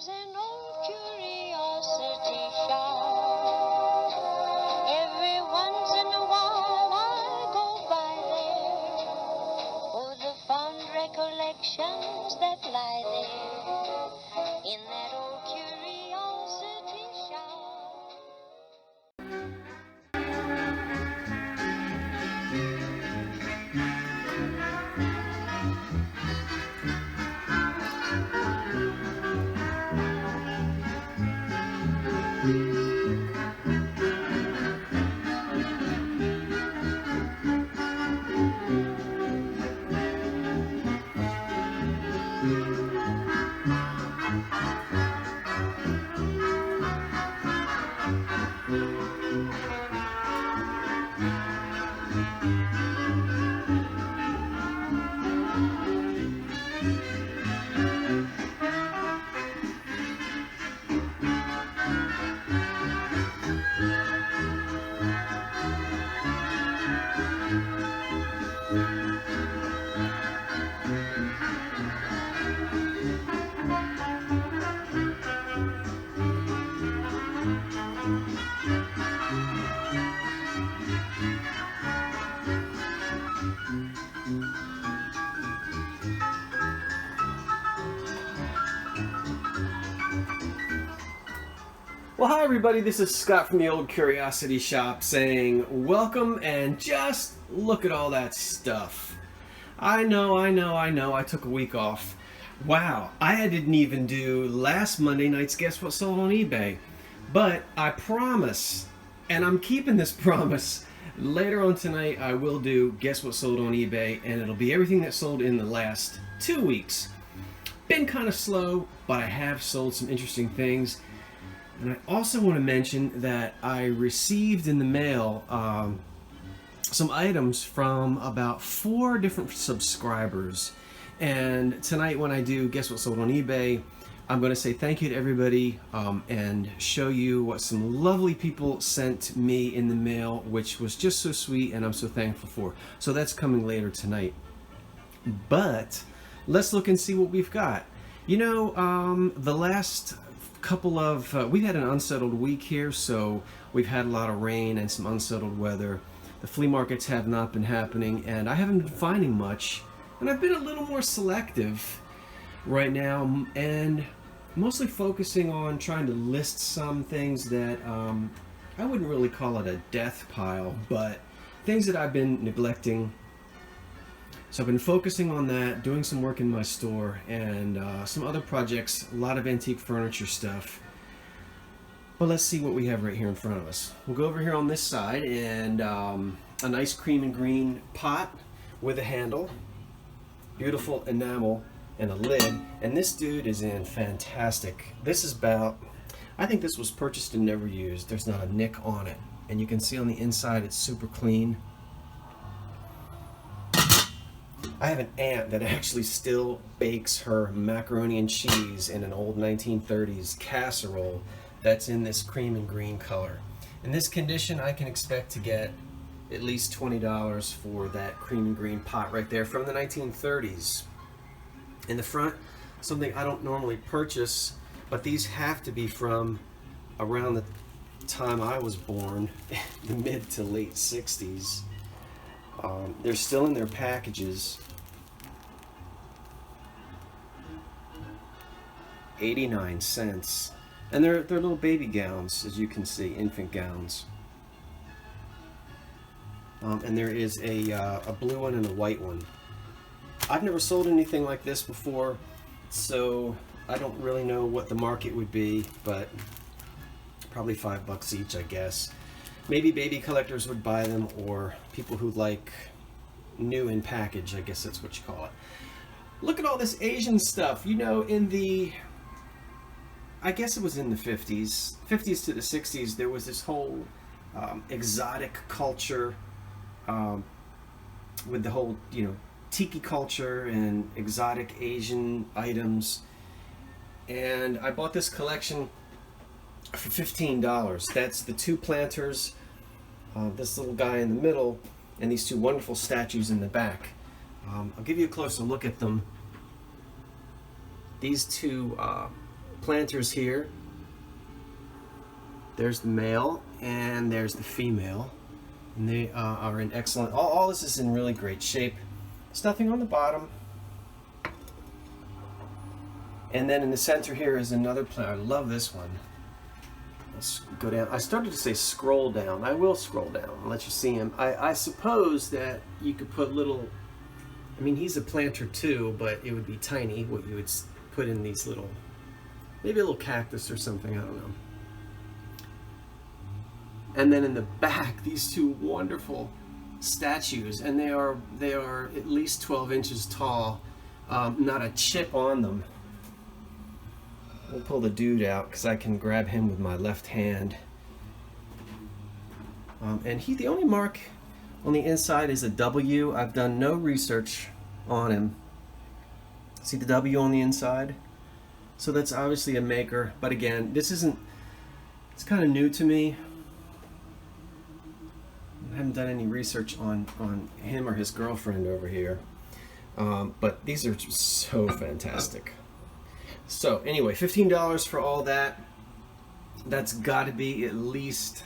There's an old curiosity shop. Every once in a while I go by there for the fond recollections that lie there in that old curiosity shop. Well, hi everybody, this is Scott from the Old Curiosity Shop saying welcome, and just look at all that stuff. I know, I took a week off. Wow, I didn't even do last Monday night's Guess What Sold on eBay. But I promise, and I'm keeping this promise, later on tonight I will do Guess What Sold on eBay, and it'll be everything that sold in the last 2 weeks. Been kind of slow, but I have sold some interesting things. And I also want to mention that I received in the mail some items from about 4 different subscribers. And tonight when I do Guess What Sold on eBay, I'm going to say thank you to everybody and show you what some lovely people sent me in the mail, which was just so sweet and I'm so thankful for. So that's coming later tonight. But let's look and see what we've got. You know, the last couple of we've had an unsettled week here, so we've had a lot of rain and some unsettled weather. The flea markets have not been happening, and I haven't been finding much, and I've been a little more selective right now, and mostly focusing on trying to list some things that I wouldn't really call it a death pile, but things that I've been neglecting. So I've been focusing on that, doing some work in my store, and some other projects, a lot of antique furniture stuff. But let's see what we have right here in front of us. We'll go over here on this side, and a nice cream and green pot with a handle, beautiful enamel, and a lid. And this dude is in fantastic. This is about, I think this was purchased and never used. There's not a nick on it. And you can see on the inside it's super clean. I have an aunt that actually still bakes her macaroni and cheese in an old 1930s casserole that's in this cream and green color. In this condition, I can expect to get at least $20 for that cream and green pot right there from the 1930s. In the front, something I don't normally purchase, but these have to be from around the time I was born, the mid to late 60s. They're still in their packages. 89 cents. And they're little baby gowns, as you can see, infant gowns. And there is a blue one and a white one. I've never sold anything like this before, so I don't really know what the market would be, but probably $5 each, I guess. Maybe baby collectors would buy them, or people who like new in package, I guess that's what you call it. Look at all this Asian stuff. You know, in the, I guess it was in the 50s to the 60s, there was this whole exotic culture with the whole, you know, tiki culture and exotic Asian items. And I bought this collection for $15. That's the 2 planters, this little guy in the middle, and these 2 wonderful statues in the back. I'll give you a closer look at them. These 2 planters here. There's the male and there's the female. And they are in excellent, all this is in really great shape. There's nothing on the bottom. And then in the center here is another plant. I love this one. Let's go down. I started to say scroll down. I will scroll down and let you see him. I suppose that you could put little, I mean, he's a planter too, but it would be tiny, what you would put in these little, maybe a little cactus or something, I don't know. And then in the back, these two wonderful statues, and they are at least 12 inches tall, not a chip on them. We'll pull the dude out because I can grab him with my left hand. And the only mark on the inside is a W. I've done no research on him. See the W on the inside? So that's obviously a maker, but again, it's kind of new to me. I haven't done any research on him or his girlfriend over here. But these are just so fantastic. So anyway, $15 for all that. That's got to be at least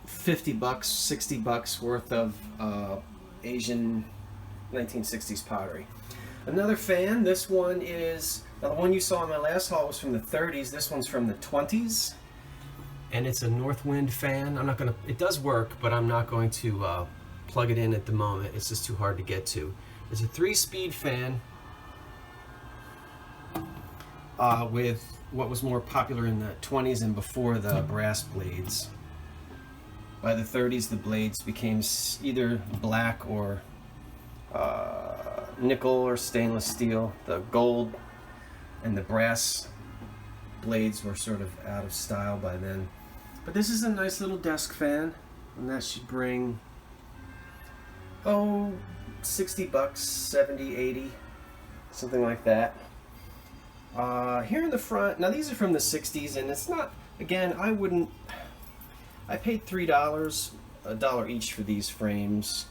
$50, $60 worth of Asian 1960s pottery. Another fan, this one is, now the one you saw in my last haul was from the 30s. This one's from the 20s. And it's a Northwind fan. I'm not gonna, it does work, but I'm not going to plug it in at the moment. It's just too hard to get to. It's a 3-speed fan with what was more popular in the 20s and before, the brass blades. By the 30s, the blades became either black or nickel or stainless steel. The gold and the brass blades were sort of out of style by then. But this is a nice little desk fan, and that should bring, $60, 70, 80, something like that. Here in the front, now these are from the 60s, and it's not, again, I paid $3, $1 each for these frames.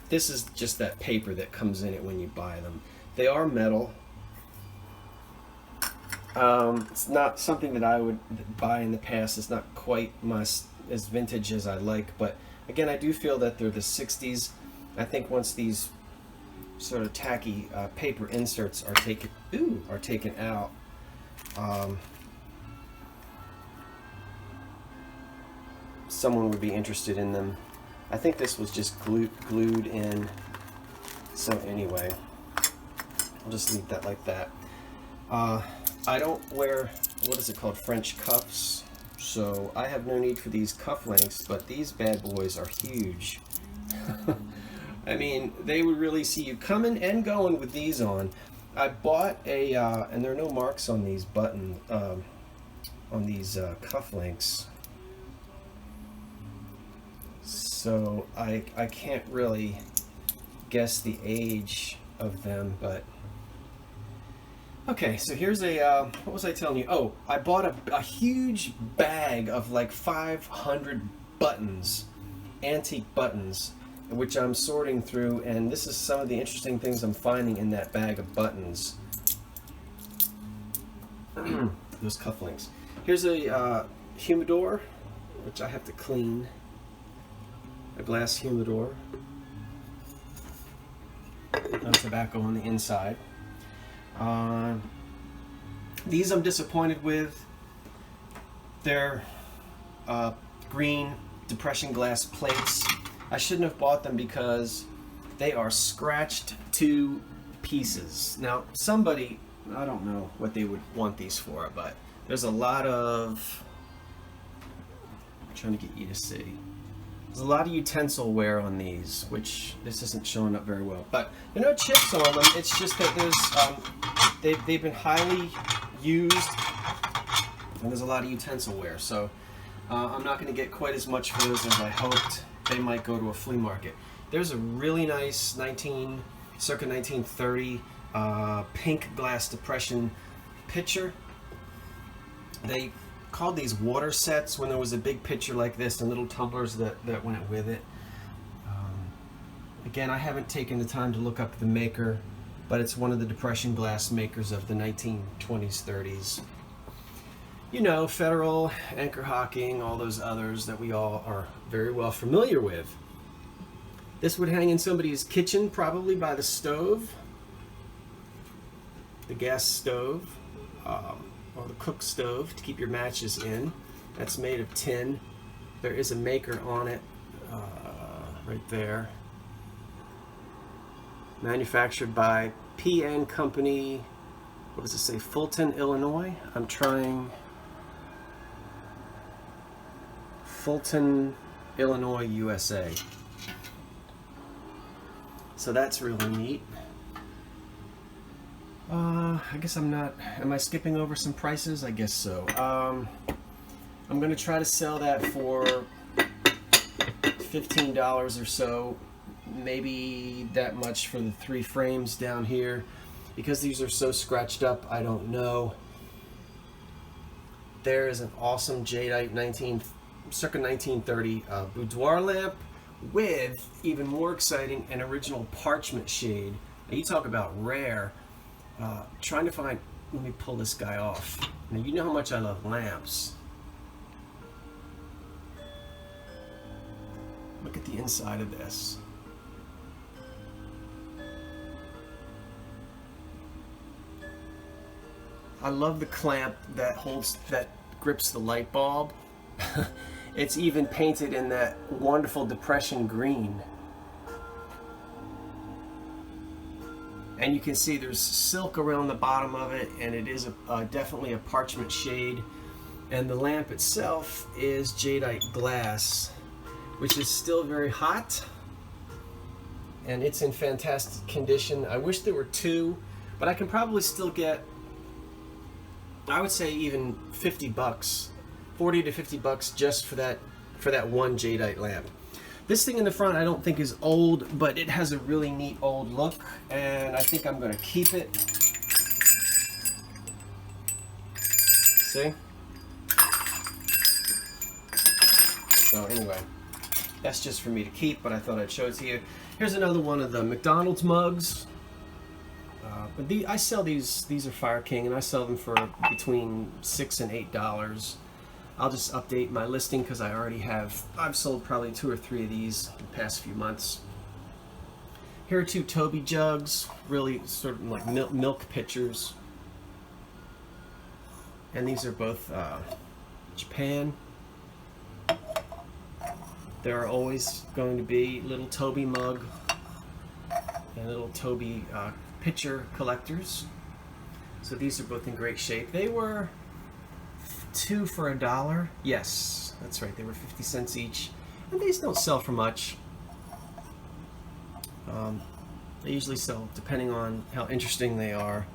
This is just that paper that comes in it when you buy them. They are metal. It's not something that I would buy in the past. It's not quite as vintage as I like, but again, I do feel that they're the 60s. I think once these sort of tacky paper inserts are taken out, someone would be interested in them. I think this was just glued in. So anyway, I'll just leave that like that. I don't wear, what is it called, French cuffs, so I have no need for these cuff lengths, but these bad boys are huge. I mean, they would really see you coming and going with these on. I bought a, and there are no marks on these cuff links, so I can't really guess the age of them, but okay, so here's a, what was I telling you? Oh, I bought a huge bag of like 500 buttons, antique buttons, which I'm sorting through, and this is some of the interesting things I'm finding in that bag of buttons. Those cufflinks. Here's a humidor, which I have to clean. A glass humidor. No tobacco on the inside. These I'm disappointed with. They're green depression glass plates. I shouldn't have bought them because they are scratched to pieces. Now somebody, I don't know what they would want these for, but there's a lot of, I'm trying to get you to see. There's a lot of utensil wear on these, which this isn't showing up very well. But there are no chips on them. It's just that there's they've been highly used, and there's a lot of utensil wear. So I'm not going to get quite as much for those as I hoped. They might go to a flea market. There's a really nice circa 1930 pink glass depression pitcher. They called these water sets when there was a big pitcher like this and little tumblers that went with it. Again, I haven't taken the time to look up the maker, but it's one of the Depression glass makers of the 1920s, 30s. You know, Federal, Anchor Hocking, all those others that we all are very well familiar with. This would hang in somebody's kitchen, probably by the stove, the gas stove, or the cook stove to keep your matches in. That's made of tin. There is a maker on it, right there. Manufactured by P&N Company, what does it say, Fulton, Illinois? I'm trying Fulton, Illinois, USA. So that's really neat. I guess I'm not, am I skipping over some prices? I guess so. I'm going to try to sell that for $15 or so, maybe that much for the 3 frames down here. Because these are so scratched up, I don't know. There is an awesome jadeite circa 1930 boudoir lamp with, even more exciting, an original parchment shade. Now you talk about rare. Trying to find, let me pull this guy off. Now you know how much I love lamps. Look at the inside of this. I love the clamp that grips the light bulb. It's even painted in that wonderful Depression green. And you can see there's silk around the bottom of it, and it is definitely a parchment shade. And the lamp itself is jadeite glass, which is still very hot, and it's in fantastic condition. I wish there were 2, but I can probably still get, I would say, even $50, 40 to 50 bucks just for that one jadeite lamp. This thing in the front I don't think is old, but it has a really neat old look, and I think I'm going to keep it. See? So anyway, that's just for me to keep, but I thought I'd show it to you. Here's another one of the McDonald's mugs. But I sell these are Fire King, and I sell them for between $6 and $8. I'll just update my listing because I've sold probably 2 or 3 of these in the past few months. Here are 2 Toby jugs, really sort of like milk pitchers. And these are both Japan. There are always going to be little Toby mug and little Toby pitcher collectors. So these are both in great shape. They were 2 for $1. Yes, that's right. They were 50 cents each. And these don't sell for much. They usually sell, depending on how interesting they are,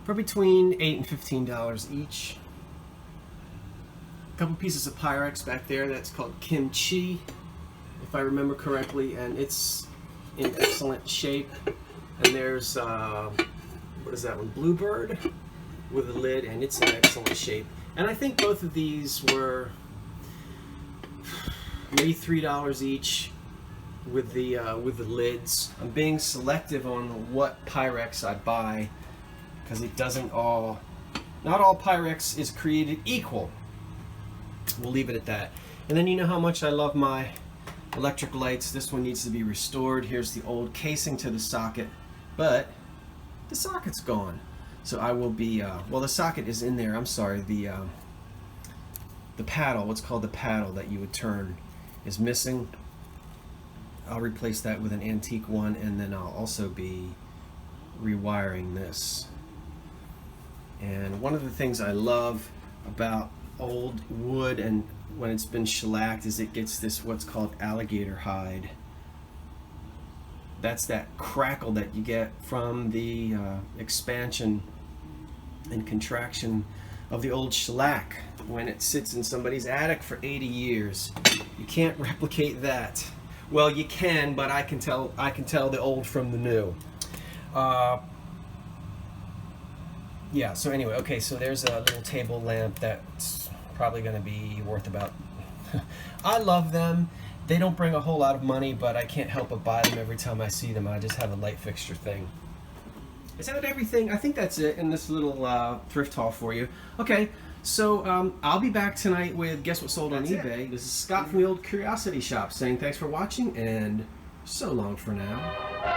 for between $8 and $15 each. A couple pieces of Pyrex back there. That's called kimchi, if I remember correctly, and it's in excellent shape. And there's what is that one? Bluebird with a lid, and it's in excellent shape. And I think both of these were maybe $3 each with the lids. I'm being selective on what Pyrex I buy because it doesn't all. Not all Pyrex is created equal. We'll leave it at that. And then you know how much I love my electric lights. This one needs to be restored. Here's the old casing to the socket, but the socket's gone. So I will be, well, the socket is in there. I'm sorry, the paddle, what's called the paddle that you would turn, is missing. I'll replace that with an antique one, and then I'll also be rewiring this. And one of the things I love about old wood and when it's been shellacked is it gets this what's called alligator hide. That's that crackle that you get from the expansion and contraction of the old shellac when it sits in somebody's attic for 80 years. You can't replicate that. Well, you can, but I can tell the old from the new. Yeah, so anyway, okay, so there's a little table lamp that's probably going to be worth about I love them. They don't bring a whole lot of money, but I can't help but buy them every time I see them. I just have a light fixture thing. Is that everything? I think that's it in this little thrift haul for you. Okay, so I'll be back tonight with Guess What Sold on eBay. This is Scott from the Old Curiosity Shop saying thanks for watching and so long for now.